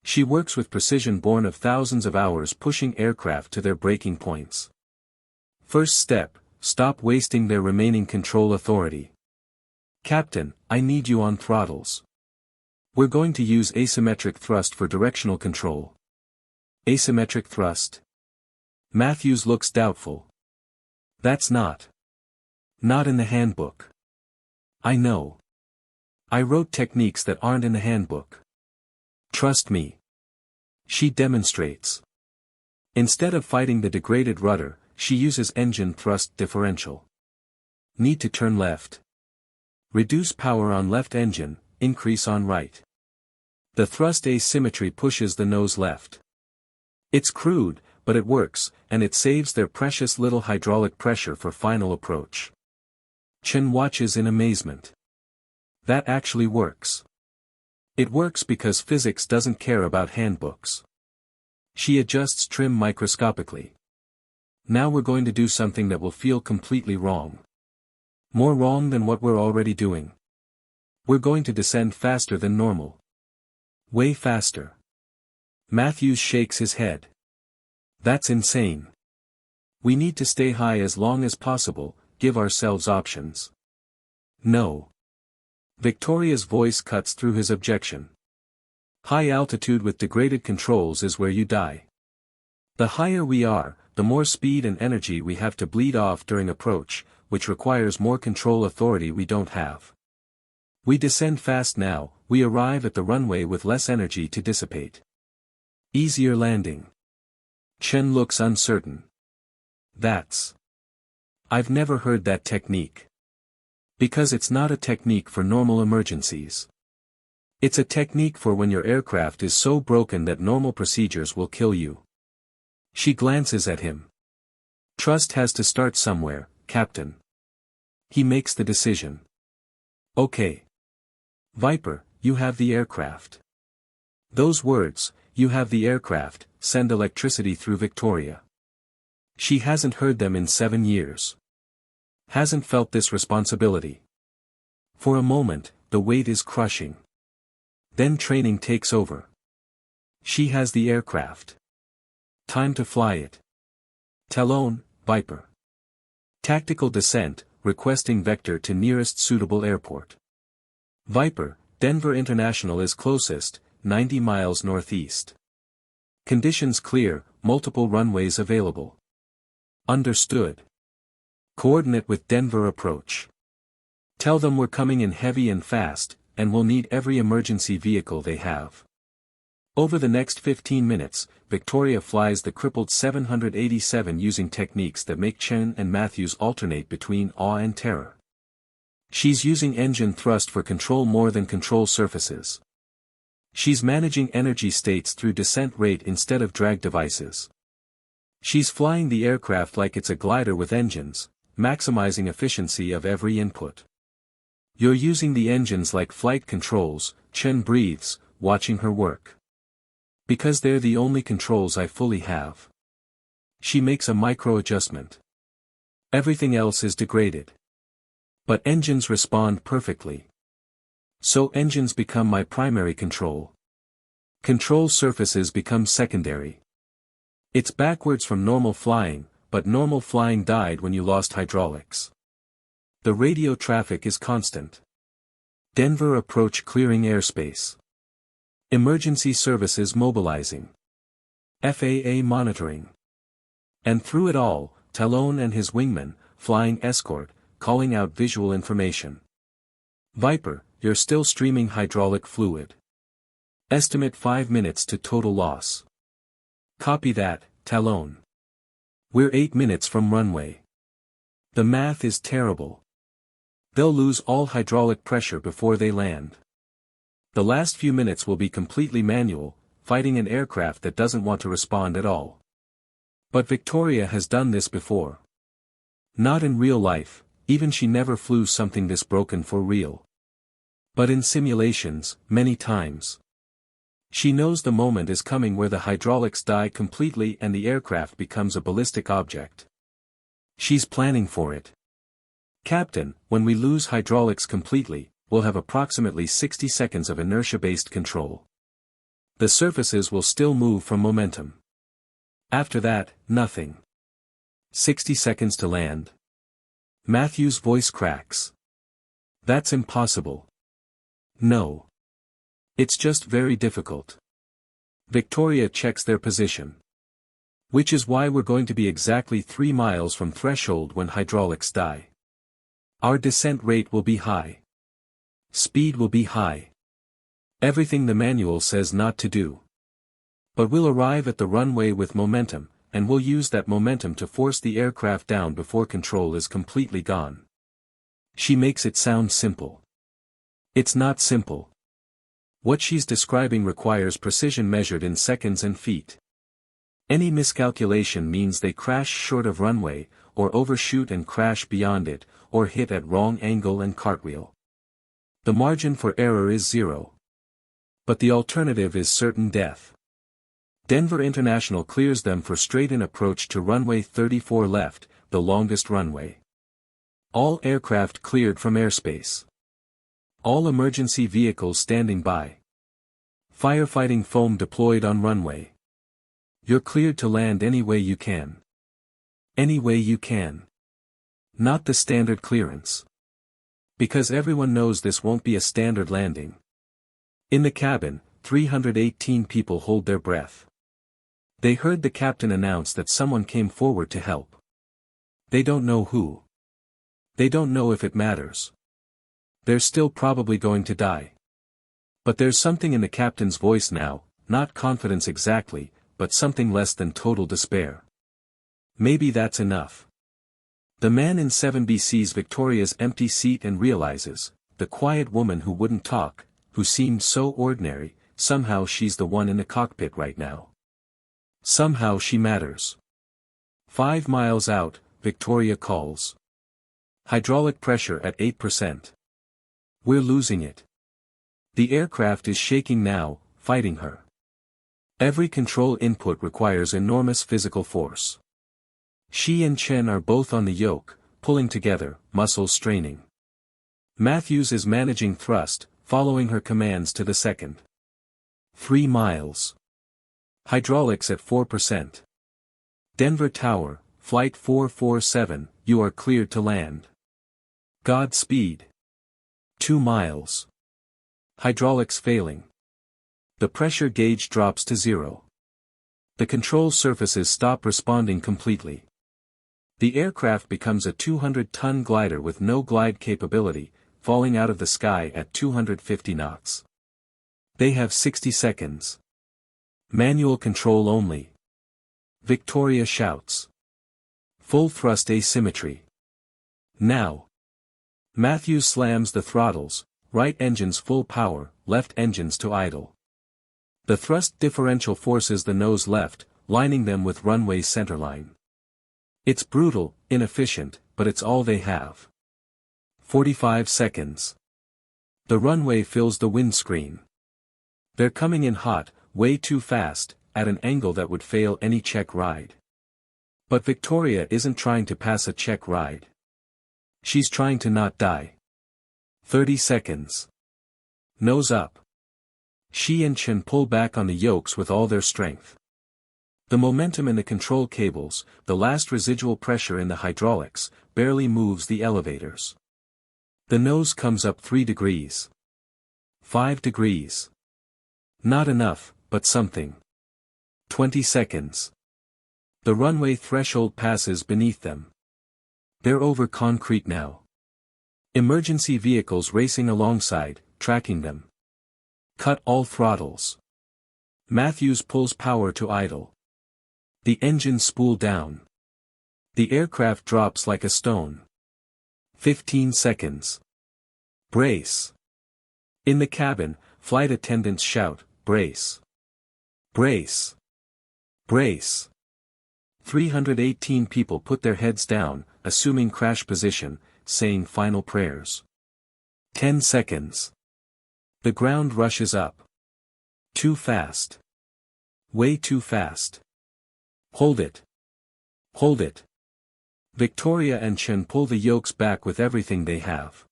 She works with precision born of thousands of hours pushing aircraft to their breaking points. First step, stop wasting their remaining control authority. Captain, I need you on throttles. We're going to use asymmetric thrust for directional control. Asymmetric thrust? Matthews looks doubtful. That's not in the handbook. I know. I wrote techniques that aren't in the handbook. Trust me. She demonstrates. Instead of fighting the degraded rudder, she uses engine thrust differential. Need to turn left. Reduce power on left engine, increase on right. The thrust asymmetry pushes the nose left. It's crude, but it works, and it saves their precious little hydraulic pressure for final approach. Chen watches in amazement. That actually works. It works because physics doesn't care about handbooks. She adjusts trim microscopically. Now we're going to do something that will feel completely wrong. More wrong than what we're already doing. We're going to descend faster than normal. Way faster. Matthews shakes his head. That's insane. We need to stay high as long as possible, give ourselves options. No. Victoria's voice cuts through his objection. High altitude with degraded controls is where you die. The higher we are, the more speed and energy we have to bleed off during approach, which requires more control authority we don't have. We descend fast now, we arrive at the runway with less energy to dissipate. Easier landing. Chen looks uncertain. I've never heard that technique. Because it's not a technique for normal emergencies. It's a technique for when your aircraft is so broken that normal procedures will kill you. She glances at him. Trust has to start somewhere, Captain. He makes the decision. Okay. Viper, you have the aircraft. Those words, you have the aircraft, send electricity through Victoria. She hasn't heard them in 7 years. Hasn't felt this responsibility. For a moment, the weight is crushing. Then training takes over. She has the aircraft. Time to fly it. Talon, Viper. Tactical descent, requesting vector to nearest suitable airport. Viper, Denver International is closest, 90 miles northeast. Conditions clear, multiple runways available. Understood. Coordinate with Denver approach. Tell them we're coming in heavy and fast, and we'll need every emergency vehicle they have. Over the next 15 minutes, Victoria flies the crippled 787 using techniques that make Chen and Matthews alternate between awe and terror. She's using engine thrust for control more than control surfaces. She's managing energy states through descent rate instead of drag devices. She's flying the aircraft like it's a glider with engines, maximizing efficiency of every input. You're using the engines like flight controls, Chen breathes, watching her work. Because they're the only controls I fully have. She makes a micro-adjustment. Everything else is degraded. But engines respond perfectly. So engines become my primary control. Control surfaces become secondary. It's backwards from normal flying, but normal flying died when you lost hydraulics. The radio traffic is constant. Denver approach clearing airspace. Emergency services mobilizing. FAA monitoring. And through it all, Talon and his wingman, flying escort, calling out visual information. Viper, you're still streaming hydraulic fluid. Estimate 5 minutes to total loss. Copy that, Talon. We're 8 minutes from runway. The math is terrible. They'll lose all hydraulic pressure before they land. The last few minutes will be completely manual, fighting an aircraft that doesn't want to respond at all. But Victoria has done this before. Not in real life, even she never flew something this broken for real. But in simulations, many times. She knows the moment is coming where the hydraulics die completely and the aircraft becomes a ballistic object. She's planning for it. Captain, when we lose hydraulics completely, we'll have approximately 60 seconds of inertia-based control. The surfaces will still move from momentum. After that, nothing. 60 seconds to land. Matthews' voice cracks. That's impossible. No. It's just very difficult. Victoria checks their position. Which is why we're going to be exactly 3 miles from threshold when hydraulics die. Our descent rate will be high. Speed will be high. Everything the manual says not to do. But we'll arrive at the runway with momentum, and we'll use that momentum to force the aircraft down before control is completely gone. She makes it sound simple. It's not simple. What she's describing requires precision measured in seconds and feet. Any miscalculation means they crash short of runway, or overshoot and crash beyond it, or hit at wrong angle and cartwheel. The margin for error is 0. But the alternative is certain death. Denver International clears them for straight-in approach to runway 34 left, the longest runway. All aircraft cleared from airspace. All emergency vehicles standing by. Firefighting foam deployed on runway. You're cleared to land any way you can. Any way you can. Not the standard clearance. Because everyone knows this won't be a standard landing. In the cabin, 318 people hold their breath. They heard the captain announce that someone came forward to help. They don't know who. They don't know if it matters. They're still probably going to die. But there's something in the captain's voice now, not confidence exactly, but something less than total despair. Maybe that's enough. The man in 7B sees Victoria's empty seat and realizes, the quiet woman who wouldn't talk, who seemed so ordinary, somehow she's the one in the cockpit right now. Somehow she matters. 5 miles out, Victoria calls. Hydraulic pressure at 8%. We're losing it. The aircraft is shaking now, fighting her. Every control input requires enormous physical force. She and Chen are both on the yoke, pulling together, muscles straining. Matthews is managing thrust, following her commands to the second. 3 miles. Hydraulics at 4%. Denver Tower, Flight 447, you are cleared to land. Godspeed. 2 miles. Hydraulics failing. The pressure gauge drops to 0. The control surfaces stop responding completely. The aircraft becomes a 200-ton glider with no glide capability, falling out of the sky at 250 knots. They have 60 seconds. Manual control only. Victoria shouts. Full thrust asymmetry. Now. Matthews slams the throttles, right engines full power, left engines to idle. The thrust differential forces the nose left, lining them with runway's centerline. It's brutal, inefficient, but it's all they have. 45 seconds. The runway fills the windscreen. They're coming in hot, way too fast, at an angle that would fail any check ride. But Victoria isn't trying to pass a check ride. She's trying to not die. 30 seconds. Nose up. She and Chen pull back on the yokes with all their strength. The momentum in the control cables, the last residual pressure in the hydraulics, barely moves the elevators. The nose comes up 3 degrees. 5 degrees. Not enough, but something. 20 seconds. The runway threshold passes beneath them. They're over concrete now. Emergency vehicles racing alongside, tracking them. Cut all throttles. Matthews pulls power to idle. The engines spool down. The aircraft drops like a stone. 15 seconds. Brace. In the cabin, flight attendants shout, brace. Brace. Brace. 318 people put their heads down, assuming crash position, saying final prayers. 10 seconds. The ground rushes up. Too fast. Way too fast. Hold it. Hold it. Victoria and Chen pull the yokes back with everything they have.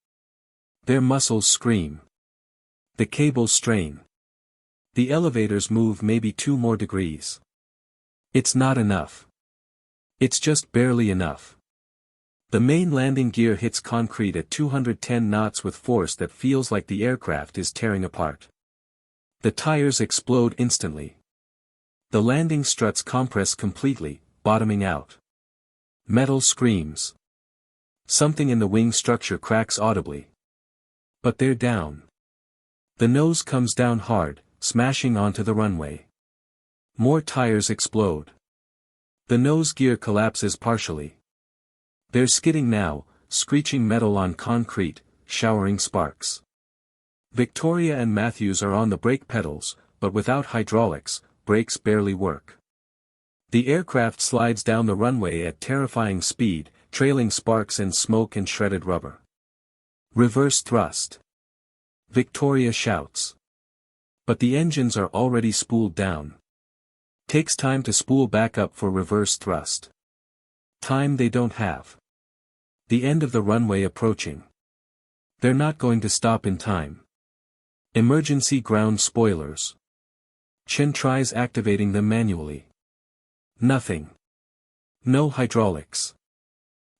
Their muscles scream. The cables strain. The elevators move maybe 2 more degrees. It's not enough. It's just barely enough. The main landing gear hits concrete at 210 knots with force that feels like the aircraft is tearing apart. The tires explode instantly. The landing struts compress completely, bottoming out. Metal screams. Something in the wing structure cracks audibly. But they're down. The nose comes down hard, smashing onto the runway. More tires explode. The nose gear collapses partially. They're skidding now, screeching metal on concrete, showering sparks. Victoria and Matthews are on the brake pedals, but without hydraulics, brakes barely work. The aircraft slides down the runway at terrifying speed, trailing sparks and smoke and shredded rubber. Reverse thrust. Victoria shouts. But the engines are already spooled down. Takes time to spool back up for reverse thrust. Time they don't have. The end of the runway approaching. They're not going to stop in time. Emergency ground spoilers. Chen tries activating them manually. Nothing. No hydraulics.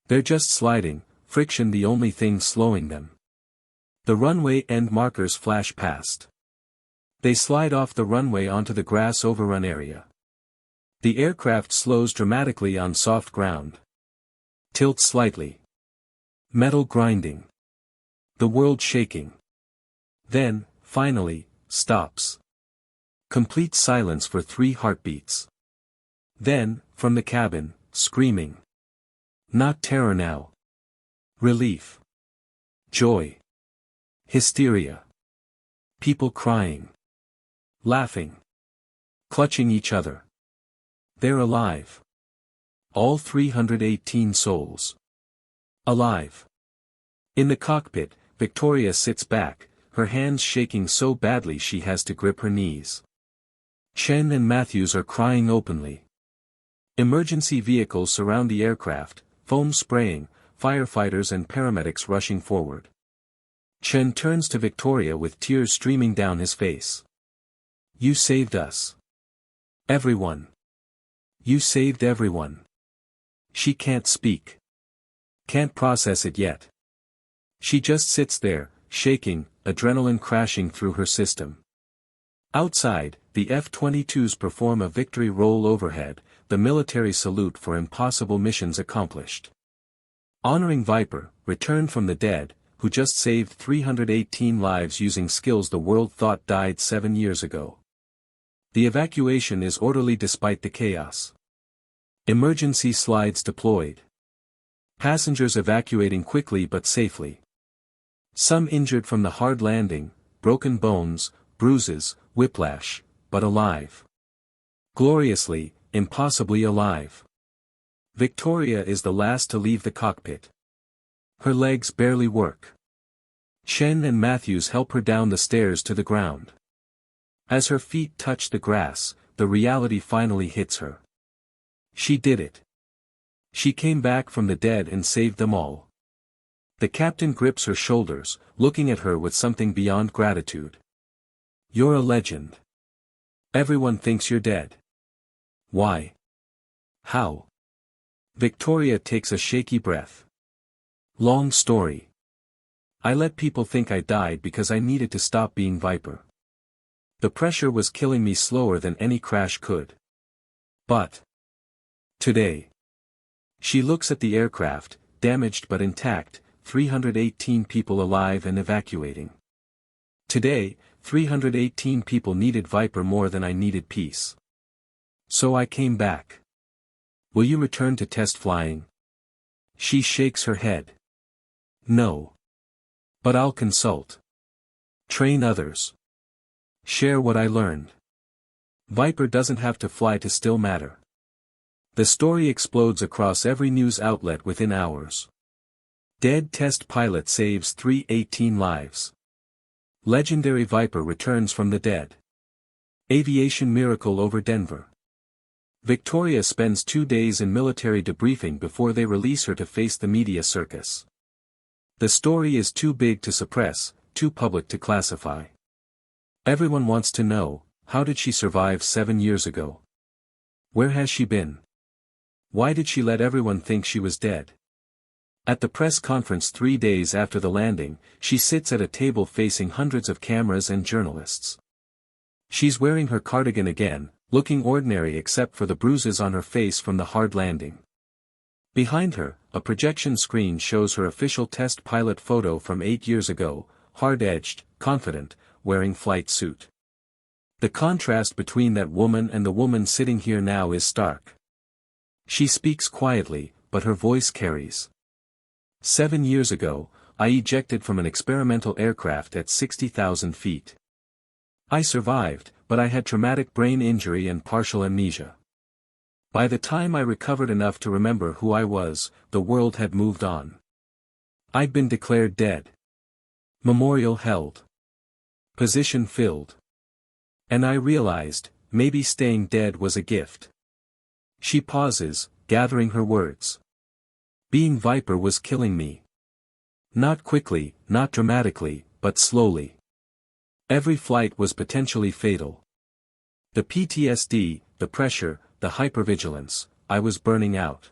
They're just sliding, friction the only thing slowing them. The runway end markers flash past. They slide off the runway onto the grass overrun area. The aircraft slows dramatically on soft ground. Tilts slightly. Metal grinding. The world shaking. Then, finally, stops. Complete silence for 3 heartbeats. Then, from the cabin, screaming. Not terror now. Relief. Joy. Hysteria. People crying. Laughing. Clutching each other. They're alive. All 318 souls. Alive. In the cockpit, Victoria sits back, her hands shaking so badly she has to grip her knees. Chen and Matthews are crying openly. Emergency vehicles surround the aircraft, foam spraying, firefighters and paramedics rushing forward. Chen turns to Victoria with tears streaming down his face. You saved us. Everyone. You saved everyone. She can't speak. Can't process it yet. She just sits there, shaking, adrenaline crashing through her system. Outside, the F-22s perform a victory roll overhead, the military salute for impossible missions accomplished. Honoring Viper, returned from the dead, who just saved 318 lives using skills the world thought died 7 years ago. The evacuation is orderly despite the chaos. Emergency slides deployed. Passengers evacuating quickly but safely. Some injured from the hard landing, broken bones, bruises, whiplash, but alive. Gloriously, impossibly alive. Victoria is the last to leave the cockpit. Her legs barely work. Chen and Matthews help her down the stairs to the ground. As her feet touch the grass, the reality finally hits her. She did it. She came back from the dead and saved them all. The captain grips her shoulders, looking at her with something beyond gratitude. You're a legend. Everyone thinks you're dead. Why? How? Victoria takes a shaky breath. Long story. I let people think I died because I needed to stop being Viper. The pressure was killing me slower than any crash could. But today. She looks at the aircraft, damaged but intact, 318 people alive and evacuating. Today, 318 people needed Viper more than I needed peace. So I came back. Will you return to test flying? She shakes her head. No. But I'll consult. Train others. Share what I learned. Viper doesn't have to fly to still matter. The story explodes across every news outlet within hours. Dead test pilot saves 318 lives. Legendary Viper returns from the dead. Aviation miracle over Denver. Victoria spends 2 days in military debriefing before they release her to face the media circus. The story is too big to suppress, too public to classify. Everyone wants to know, how did she survive 7 years ago? Where has she been? Why did she let everyone think she was dead? At the press conference 3 days after the landing, she sits at a table facing hundreds of cameras and journalists. She's wearing her cardigan again, looking ordinary except for the bruises on her face from the hard landing. Behind her, a projection screen shows her official test pilot photo from 8 years ago, hard-edged, confident, wearing flight suit. The contrast between that woman and the woman sitting here now is stark. She speaks quietly, but her voice carries. 7 years ago, I ejected from an experimental aircraft at 60,000 feet. I survived, but I had traumatic brain injury and partial amnesia. By the time I recovered enough to remember who I was, the world had moved on. I'd been declared dead. Memorial held. Position filled. And I realized, maybe staying dead was a gift. She pauses, gathering her words. Being Viper was killing me. Not quickly, not dramatically, but slowly. Every flight was potentially fatal. The PTSD, the pressure, the hypervigilance, I was burning out.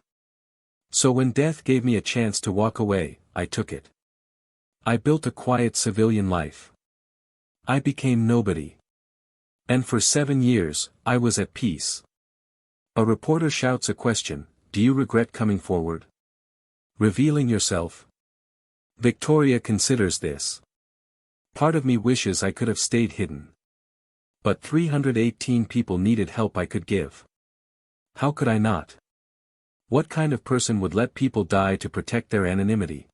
So when death gave me a chance to walk away, I took it. I built a quiet civilian life. I became nobody. And for 7 years, I was at peace. A reporter shouts a question, do you regret coming forward? Revealing yourself? Victoria considers this. Part of me wishes I could have stayed hidden. But 318 people needed help I could give. How could I not? What kind of person would let people die to protect their anonymity?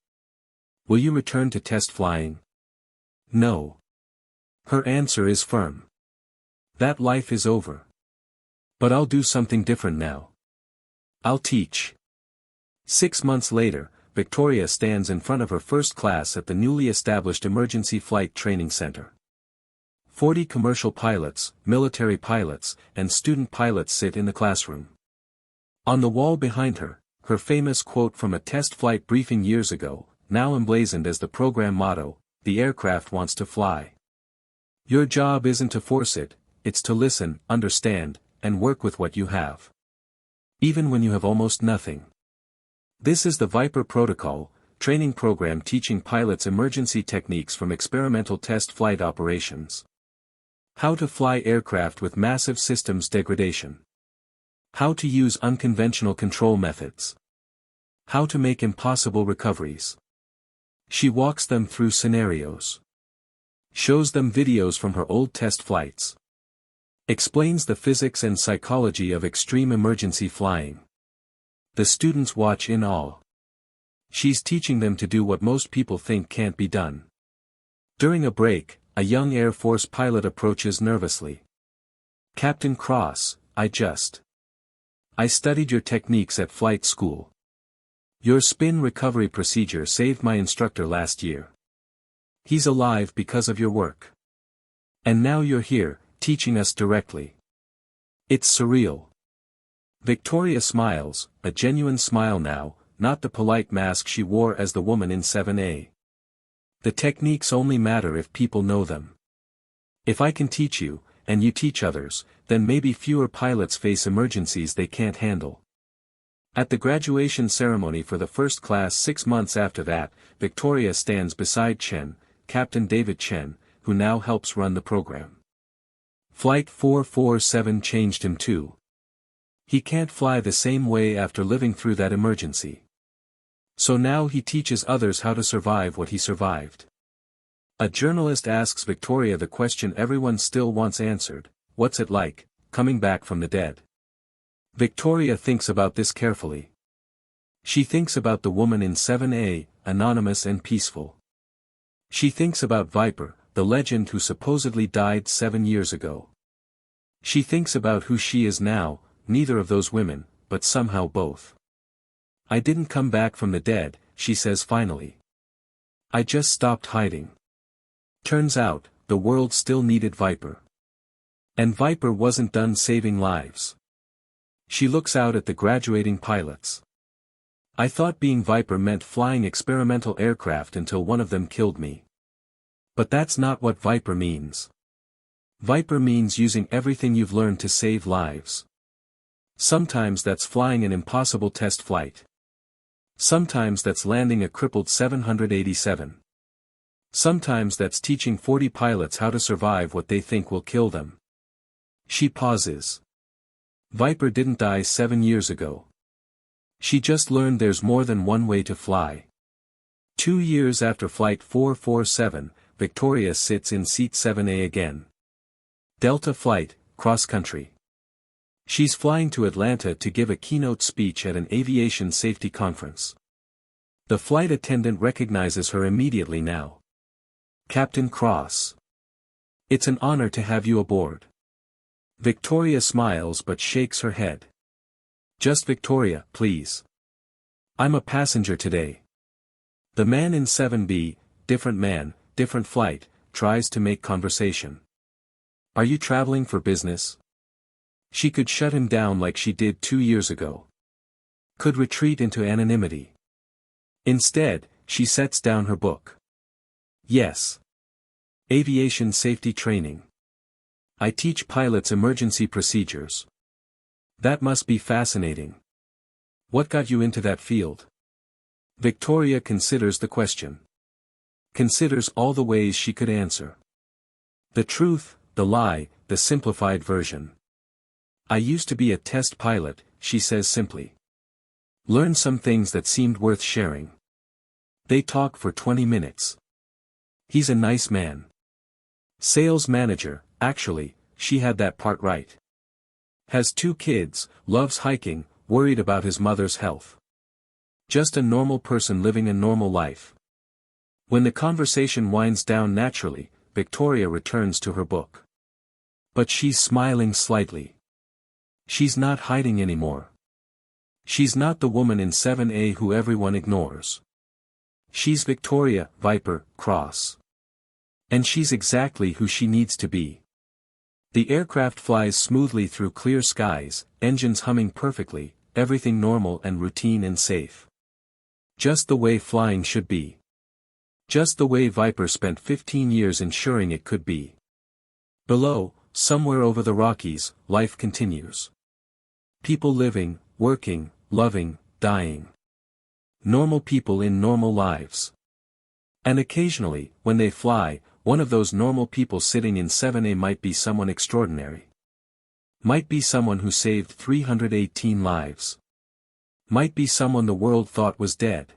Will you return to test flying? No. Her answer is firm. That life is over. But I'll do something different now. I'll teach. 6 months later, Victoria stands in front of her first class at the newly established Emergency Flight Training Center. 40 commercial pilots, military pilots, and student pilots sit in the classroom. On the wall behind her, her famous quote from a test flight briefing years ago, now emblazoned as the program motto, "The aircraft wants to fly." Your job isn't to force it, it's to listen, understand, and work with what you have. Even when you have almost nothing. This is the Viper Protocol, training program teaching pilots emergency techniques from experimental test flight operations. How to fly aircraft with massive systems degradation. How to use unconventional control methods. How to make impossible recoveries. She walks them through scenarios. Shows them videos from her old test flights. Explains the physics and psychology of extreme emergency flying. The students watch in awe. She's teaching them to do what most people think can't be done. During a break, a young Air Force pilot approaches nervously. Captain Cross, I studied your techniques at flight school. Your spin recovery procedure saved my instructor last year. He's alive because of your work. And now you're here, teaching us directly. It's surreal. Victoria smiles, a genuine smile now, not the polite mask she wore as the woman in 7A. The techniques only matter if people know them. If I can teach you, and you teach others, then maybe fewer pilots face emergencies they can't handle. At the graduation ceremony for the first class 6 months after that, Victoria stands beside Chen, Captain David Chen, who now helps run the program. Flight 447 changed him too. He can't fly the same way after living through that emergency. So now he teaches others how to survive what he survived. A journalist asks Victoria the question everyone still wants answered, what's it like, coming back from the dead? Victoria thinks about this carefully. She thinks about the woman in 7A, anonymous and peaceful. She thinks about Viper, the legend who supposedly died 7 years ago. She thinks about who she is now, neither of those women, but somehow both. I didn't come back from the dead, she says finally. I just stopped hiding. Turns out, the world still needed Viper. And Viper wasn't done saving lives. She looks out at the graduating pilots. I thought being Viper meant flying experimental aircraft until one of them killed me. But that's not what Viper means. Viper means using everything you've learned to save lives. Sometimes that's flying an impossible test flight. Sometimes that's landing a crippled 787. Sometimes that's teaching 40 pilots how to survive what they think will kill them. She pauses. Viper didn't die 7 years ago. She just learned there's more than one way to fly. 2 years after Flight 447, Victoria sits in seat 7A again. Delta flight, cross-country. She's flying to Atlanta to give a keynote speech at an aviation safety conference. The flight attendant recognizes her immediately now. Captain Cross. It's an honor to have you aboard. Victoria smiles but shakes her head. Just Victoria, please. I'm a passenger today. The man in 7B, different man, different flight, tries to make conversation. Are you traveling for business? She could shut him down like she did 2 years ago. Could retreat into anonymity. Instead, she sets down her book. Yes. Aviation safety training. I teach pilots emergency procedures. That must be fascinating. What got you into that field? Victoria considers the question. Considers all the ways she could answer. The truth, the lie, the simplified version. I used to be a test pilot, she says simply. Learned some things that seemed worth sharing. They talk for 20 minutes. He's a nice man. Sales manager, actually, she had that part right. Has 2 kids, loves hiking, worried about his mother's health. Just a normal person living a normal life. When the conversation winds down naturally, Victoria returns to her book. But she's smiling slightly. She's not hiding anymore. She's not the woman in 7A who everyone ignores. She's Victoria, Viper, Cross. And she's exactly who she needs to be. The aircraft flies smoothly through clear skies, engines humming perfectly, everything normal and routine and safe. Just the way flying should be. Just the way Viper spent 15 years ensuring it could be. Below, somewhere over the Rockies, life continues. People living, working, loving, dying. Normal people in normal lives. And occasionally, when they fly, one of those normal people sitting in 7A might be someone extraordinary. Might be someone who saved 318 lives. Might be someone the world thought was dead.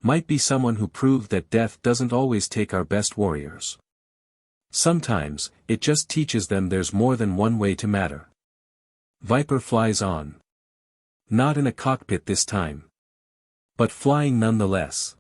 Might be someone who proved that death doesn't always take our best warriors. Sometimes, it just teaches them there's more than one way to matter. Viper flies on. Not in a cockpit this time. But flying nonetheless.